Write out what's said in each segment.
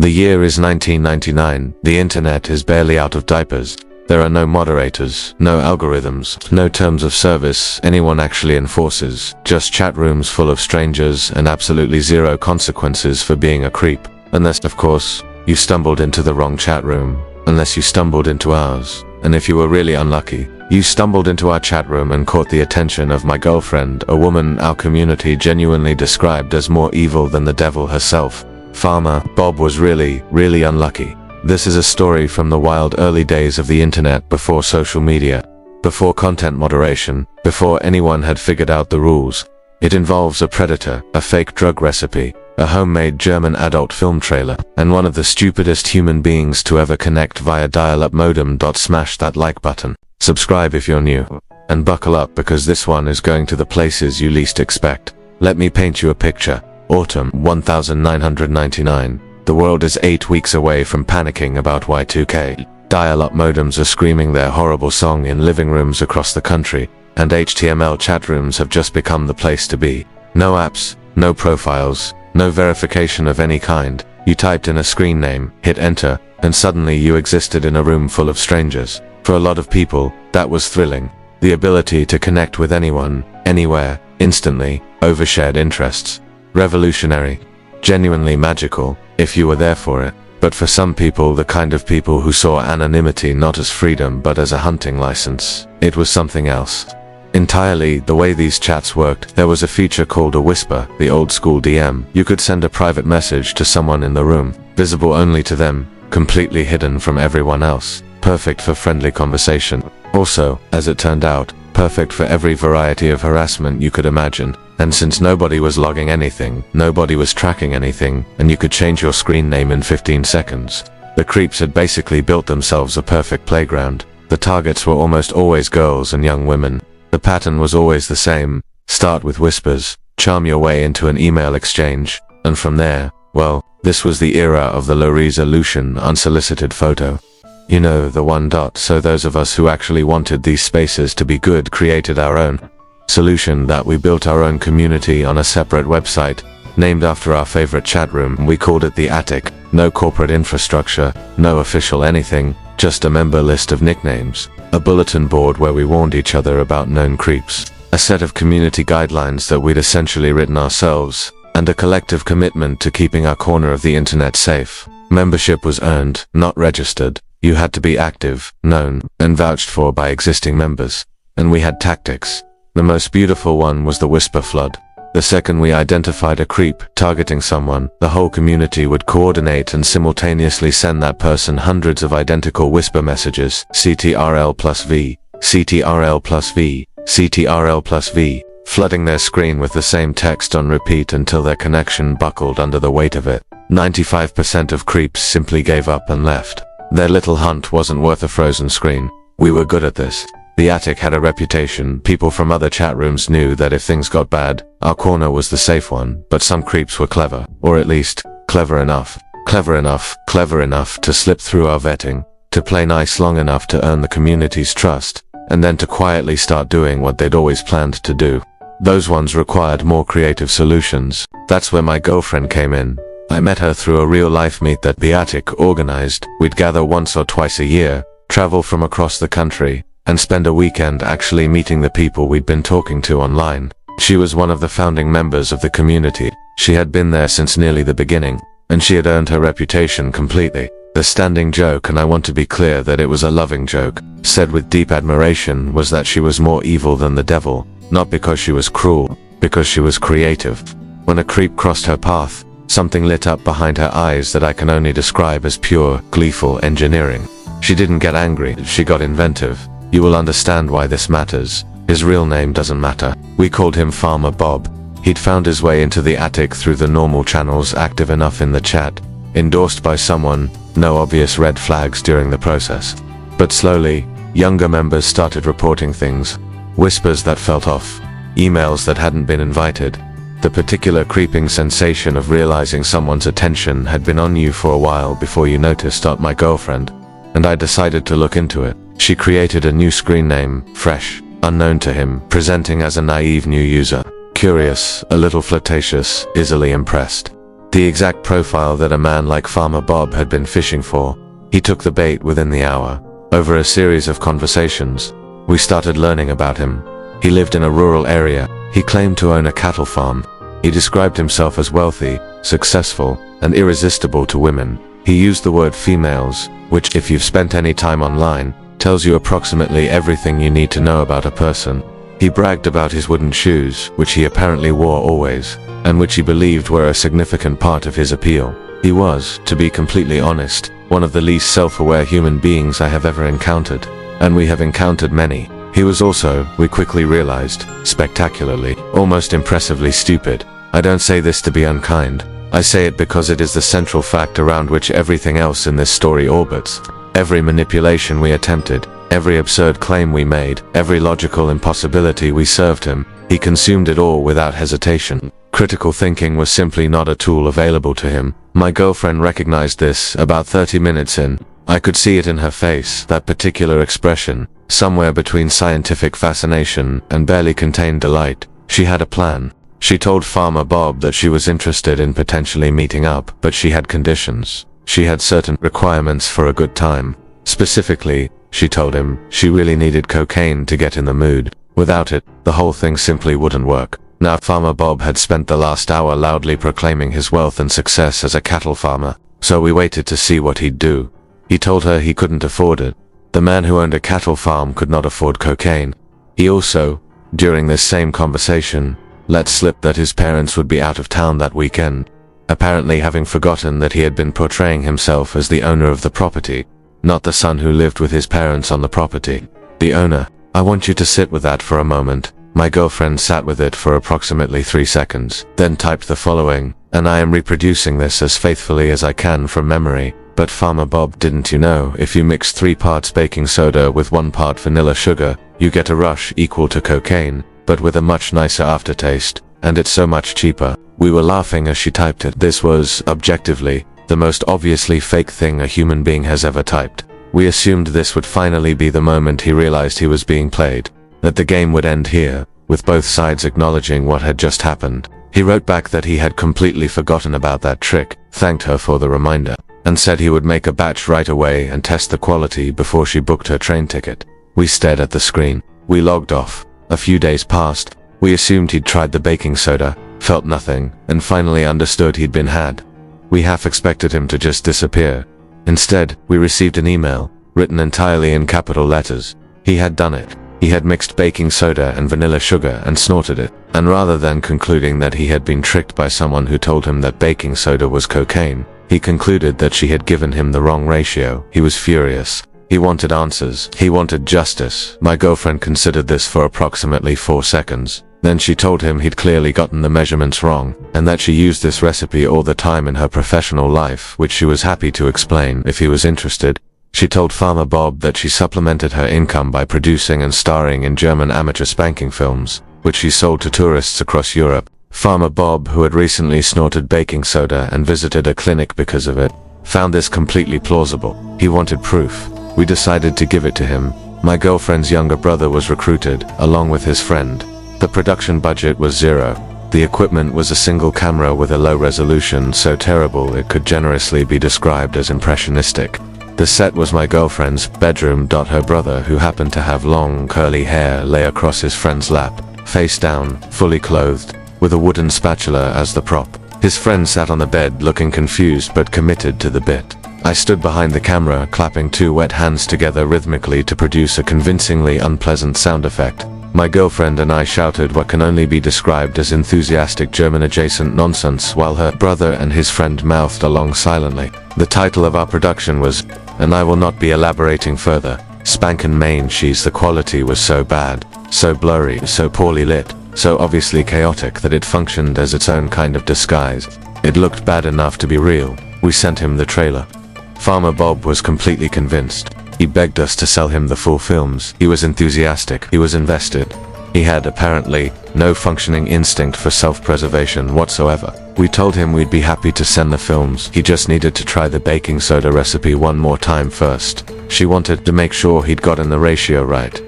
The year is 1999, the internet is barely out of diapers. There are no moderators, no algorithms, no terms of service anyone actually enforces, just chat rooms full of strangers and absolutely zero consequences for being a creep. Unless, of course, you stumbled into the wrong chat room. Unless you stumbled into ours. And if you were really unlucky, you stumbled into our chat room and caught the attention of my girlfriend, a woman our community genuinely described as more evil than the devil herself. Farmer Bob was really, really unlucky. This is a story from the wild early days of the internet, before social media, before content moderation, before anyone had figured out the rules. It involves a predator, a fake drug recipe, a homemade German adult film trailer, and one of the stupidest human beings to ever connect via dial-up modem. Smash that like button, subscribe if you're new, and buckle up because this one is going to the places you least expect. Let me paint you a picture. Autumn 1999. The world is 8 weeks away from panicking about Y2K. Dial-up modems are screaming their horrible song in living rooms across the country, and HTML chat rooms have just become the place to be. No apps, no profiles, no verification of any kind. You typed in a screen name, hit enter, and suddenly you existed in a room full of strangers. For a lot of people, that was thrilling. The ability to connect with anyone, anywhere, instantly, over shared interests. Revolutionary. Genuinely magical, if you were there for it. But for some people, the kind of people who saw anonymity not as freedom but as a hunting license, it was something else. Entirely the way these chats worked, there was a feature called a whisper, the old school DM. You could send a private message to someone in the room, visible only to them, completely hidden from everyone else. Perfect for friendly conversation. Also, as it turned out, perfect for every variety of harassment you could imagine. And since nobody was logging anything, nobody was tracking anything, and you could change your screen name in 15 seconds, the creeps had basically built themselves a perfect playground. The targets were almost always girls and young women. The pattern was always the same. Start with whispers, charm your way into an email exchange, and from there, well, this was the era of the low-resolution, unsolicited photo. You know, the one dot. So those of us who actually wanted these spaces to be good created our own solution, that we built our own community on a separate website, named after our favorite chat room. We called it the Attic. No corporate infrastructure, no official anything, just a member list of nicknames, a bulletin board where we warned each other about known creeps, a set of community guidelines that we'd essentially written ourselves, and a collective commitment to keeping our corner of the internet safe. Membership was earned, not registered. You had to be active, known, and vouched for by existing members. And we had tactics. The most beautiful one was the whisper flood. The second we identified a creep targeting someone, the whole community would coordinate and simultaneously send that person hundreds of identical whisper messages, CTRL plus V, CTRL plus V, CTRL plus V, flooding their screen with the same text on repeat until their connection buckled under the weight of it. 95% of creeps simply gave up and left. Their little hunt wasn't worth a frozen screen. We were good at this. The Attic had a reputation. People from other chat rooms knew that if things got bad, our corner was the safe one. But some creeps were clever, or at least, clever enough to slip through our vetting, to play nice long enough to earn the community's trust, and then to quietly start doing what they'd always planned to do. Those ones required more creative solutions. That's where my girlfriend came in. I met her through a real-life meet that the Attic organized. We'd gather once or twice a year, travel from across the country, and spend a weekend actually meeting the people we'd been talking to online. She was one of the founding members of the community. She had been there since nearly the beginning, and she had earned her reputation completely. The standing joke, and I want to be clear that it was a loving joke, said with deep admiration, was that she was more evil than the devil, not because she was cruel, because she was creative. When a creep crossed her path, something lit up behind her eyes that I can only describe as pure, gleeful engineering. She didn't get angry, she got inventive. You will understand why this matters. His real name doesn't matter. We called him Farmer Bob. He'd found his way into the Attic through the normal channels, active enough in the chat, endorsed by someone, no obvious red flags during the process. But slowly, younger members started reporting things. Whispers that felt off. Emails that hadn't been invited. The particular creeping sensation of realizing someone's attention had been on you for a while before you noticed. My girlfriend and I decided to look into it. She created a new screen name, fresh, unknown to him, presenting as a naive new user. Curious, a little flirtatious, easily impressed. The exact profile that a man like Farmer Bob had been fishing for. He took the bait within the hour. Over a series of conversations, we started learning about him. He lived in a rural area. He claimed to own a cattle farm. He described himself as wealthy, successful, and irresistible to women. He used the word females, which, if you've spent any time online, tells you approximately everything you need to know about a person. He bragged about his wooden shoes, which he apparently wore always, and which he believed were a significant part of his appeal. He was, to be completely honest, one of the least self-aware human beings I have ever encountered, and we have encountered many. He was also, we quickly realized, spectacularly, almost impressively stupid. I don't say this to be unkind. I say it because it is the central fact around which everything else in this story orbits. Every manipulation we attempted, every absurd claim we made, every logical impossibility we served him, he consumed it all without hesitation. Critical thinking was simply not a tool available to him. My girlfriend recognized this about 30 minutes in. I could see it in her face, that particular expression, somewhere between scientific fascination and barely contained delight. She had a plan. She told Farmer Bob that she was interested in potentially meeting up, but she had conditions. She had certain requirements for a good time. Specifically, she told him, she really needed cocaine to get in the mood. Without it, the whole thing simply wouldn't work. Now Farmer Bob had spent the last hour loudly proclaiming his wealth and success as a cattle farmer, so we waited to see what he'd do. He told her he couldn't afford it. The man who owned a cattle farm could not afford cocaine. He also, during this same conversation, let slip that his parents would be out of town that weekend, apparently having forgotten that he had been portraying himself as the owner of the property, not the son who lived with his parents on the property. The owner. I want you to sit with that for a moment. My girlfriend sat with it for approximately 3 seconds, then typed the following, and I am reproducing this as faithfully as I can from memory. But Farmer Bob, didn't you know, if you mix 3 parts baking soda with 1 part vanilla sugar, you get a rush equal to cocaine, but with a much nicer aftertaste, and it's so much cheaper. We were laughing as she typed it. This was, objectively, the most obviously fake thing a human being has ever typed. We assumed this would finally be the moment he realized he was being played, that the game would end here, with both sides acknowledging what had just happened. He wrote back that he had completely forgotten about that trick, thanked her for the reminder, and said he would make a batch right away and test the quality before she booked her train ticket. We stared at the screen. We logged off. A few days passed. We assumed he'd tried the baking soda, felt nothing, and finally understood he'd been had. We half expected him to just disappear. Instead, we received an email, written entirely in capital letters. He had done it. He had mixed baking soda and vanilla sugar and snorted it. And rather than concluding that he had been tricked by someone who told him that baking soda was cocaine, he concluded that she had given him the wrong ratio. He was furious. He wanted answers. He wanted justice. My girlfriend considered this for approximately 4 seconds. Then she told him he'd clearly gotten the measurements wrong, and that she used this recipe all the time in her professional life, which she was happy to explain if he was interested. She told Farmer Bob that she supplemented her income by producing and starring in German amateur spanking films, which she sold to tourists across Europe. Farmer Bob, who had recently snorted baking soda and visited a clinic because of it, found this completely plausible. He wanted proof. We decided to give it to him. My girlfriend's younger brother was recruited, along with his friend. The production budget was $0. The equipment was a single camera with a low resolution so terrible it could generously be described as impressionistic. The set was my girlfriend's bedroom. Her brother, who happened to have long curly hair, lay across his friend's lap, face down, fully clothed, with a wooden spatula as the prop. His friend sat on the bed looking confused but committed to the bit. I stood behind the camera, clapping 2 wet hands together rhythmically to produce a convincingly unpleasant sound effect. My girlfriend and I shouted what can only be described as enthusiastic German-adjacent nonsense while her brother and his friend mouthed along silently. The title of our production was, and I will not be elaborating further, Spankin' Main Cheese. The quality was so bad, so blurry, so poorly lit, so obviously chaotic that it functioned as its own kind of disguise. It looked bad enough to be real. We sent him the trailer. Farmer Bob was completely convinced. He begged us to sell him the full films. He was enthusiastic. He was invested. He had, apparently, no functioning instinct for self-preservation whatsoever. We told him we'd be happy to send the films. He just needed to try the baking soda recipe one more time first. She wanted to make sure he'd gotten the ratio right.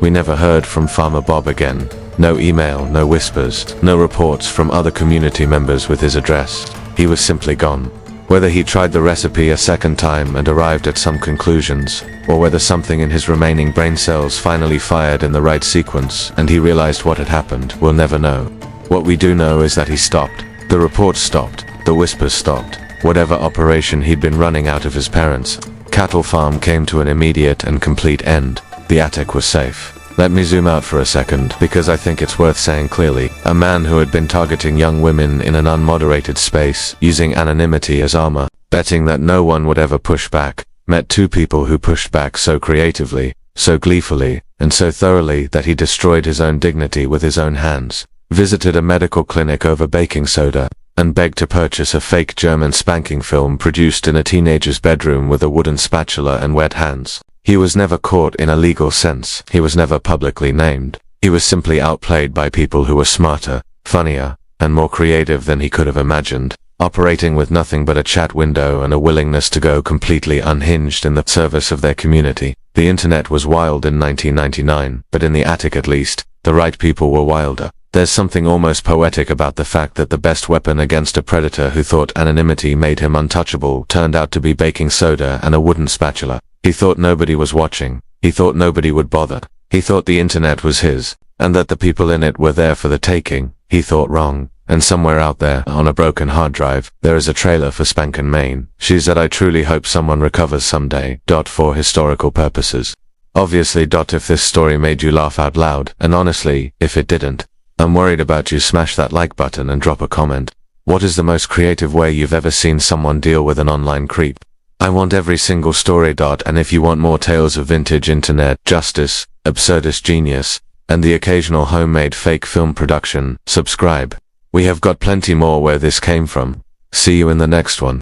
We never heard from Farmer Bob again. No email, no whispers, no reports from other community members with his address. he was simply gone. Whether he tried the recipe a second time and arrived at some conclusions, or whether something in his remaining brain cells finally fired in the right sequence and he realized what had happened, we'll never know. What we do know is that he stopped. The reports stopped. The whispers stopped. Whatever operation he'd been running out of his parents' cattle farm came to an immediate and complete end. The attic was safe. Let me zoom out for a second, because I think it's worth saying clearly. A man who had been targeting young women in an unmoderated space, using anonymity as armor, betting that no one would ever push back, met two people who pushed back so creatively, so gleefully, and so thoroughly that he destroyed his own dignity with his own hands, visited a medical clinic over baking soda, and begged to purchase a fake German spanking film produced in a teenager's bedroom with a wooden spatula and wet hands. He was never caught in a legal sense. He was never publicly named. He was simply outplayed by people who were smarter, funnier, and more creative than he could have imagined, operating with nothing but a chat window and a willingness to go completely unhinged in the service of their community. The internet was wild in 1999, but in the attic at least, the right people were wilder. There's something almost poetic about the fact that the best weapon against a predator who thought anonymity made him untouchable turned out to be baking soda and a wooden spatula. He thought nobody was watching. He thought nobody would bother. He thought the internet was his, and that the people in it were there for the taking. He thought wrong. And somewhere out there, on a broken hard drive, there is a trailer for Spankin' Maine. She said, I truly hope someone recovers someday, for historical purposes. Obviously, if this story made you laugh out loud, and honestly, if it didn't, I'm worried about you. Smash that like button and drop a comment. What is the most creative way you've ever seen someone deal with an online creep? I want every single story. And if you want more tales of vintage internet justice, absurdist genius, and the occasional homemade fake film production, subscribe. We have got plenty more where this came from. See you in the next one.